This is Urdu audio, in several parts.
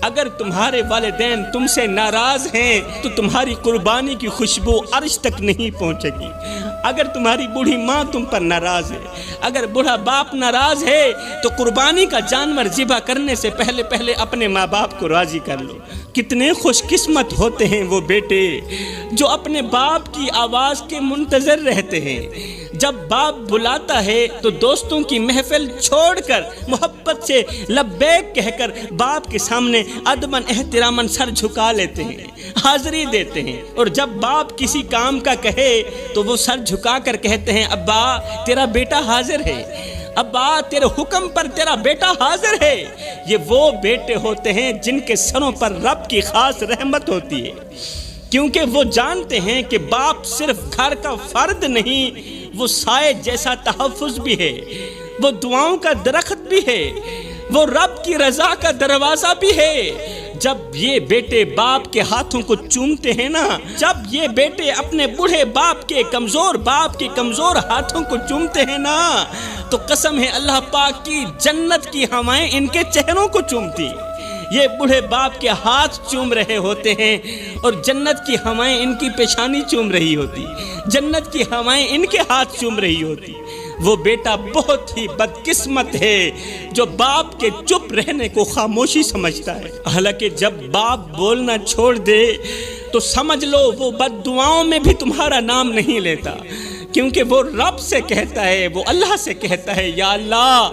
اگر تمہارے والدین تم سے ناراض ہیں تو تمہاری قربانی کی خوشبو عرش تک نہیں پہنچے گی۔ اگر تمہاری بوڑھی ماں تم پر ناراض ہے، اگر بوڑھا باپ ناراض ہے تو قربانی کا جانور ذبح کرنے سے پہلے اپنے ماں باپ کو راضی کر لو۔ کتنے خوش قسمت ہوتے ہیں وہ بیٹے جو اپنے باپ کی آواز کے منتظر رہتے ہیں۔ جب باپ بلاتا ہے تو دوستوں کی محفل چھوڑ کر محبت سے لبیک کہہ کر باپ کے سامنے ادباً احتراماً سر جھکا لیتے ہیں، حاضری دیتے ہیں۔ اور جب باپ کسی کام کا کہے تو وہ سر جھکا کر کہتے ہیں ابا تیرا بیٹا حاضر ہے، ابا تیرے حکم پر تیرا بیٹا حاضر ہے۔ یہ وہ بیٹے ہوتے ہیں جن کے سروں پر رب کی خاص رحمت ہوتی ہے، کیونکہ وہ جانتے ہیں کہ باپ صرف گھر کا فرد نہیں، وہ سائے جیسا تحفظ بھی ہے، وہ دعاؤں کا درخت بھی ہے، وہ رب کی رضا کا دروازہ بھی ہے۔ جب یہ بیٹے باپ کے ہاتھوں کو چومتے ہیں نا، جب یہ بیٹے اپنے بوڑھے باپ کے کمزور ہاتھوں کو چومتے ہیں نا، تو قسم ہے اللہ پاک کی جنت کی ہوائیں ان کے چہروں کو چومتی۔ یہ بوڑھے باپ کے ہاتھ چوم رہے ہوتے ہیں اور جنت کی ہوائیں ان کی پیشانی چوم رہی ہوتی، جنت کی ہوائیں ان کے ہاتھ چوم رہی ہوتی۔ وہ بیٹا بہت ہی بدقسمت ہے جو باپ کے چپ رہنے کو خاموشی سمجھتا ہے۔ حالانکہ جب باپ بولنا چھوڑ دے تو سمجھ لو وہ بد دعاؤں میں بھی تمہارا نام نہیں لیتا، کیونکہ وہ رب سے کہتا ہے، وہ اللہ سے کہتا ہے یا اللہ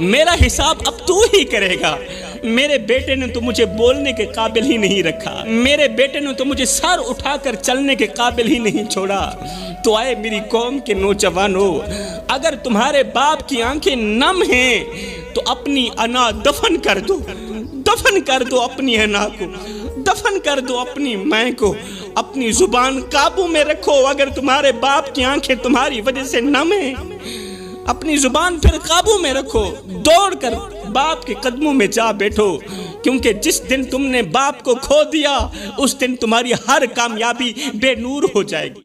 میرا حساب اب تو ہی کرے گا۔ میرے بیٹے نے تو مجھے بولنے کے قابل ہی نہیں رکھا، میرے بیٹے نے تو مجھے سر اٹھا کر چلنے کے قابل ہی نہیں چھوڑا۔ تو آئے میری قوم کے نوجوانوں، اگر تمہارے باپ کی آنکھیں نم ہیں تو اپنی انا دفن کر دو، دفن کر دو اپنی انا کو، دفن کر دو اپنی ماں کو، اپنی زبان قابو میں رکھو۔ اگر تمہارے باپ کی آنکھیں تمہاری وجہ سے نم ہیں، اپنی زبان پھر قابو میں رکھو، دوڑ کر باپ کے قدموں میں جا بیٹھو، کیونکہ جس دن تم نے باپ کو کھو دیا اس دن تمہاری ہر کامیابی بے نور ہو جائے گی۔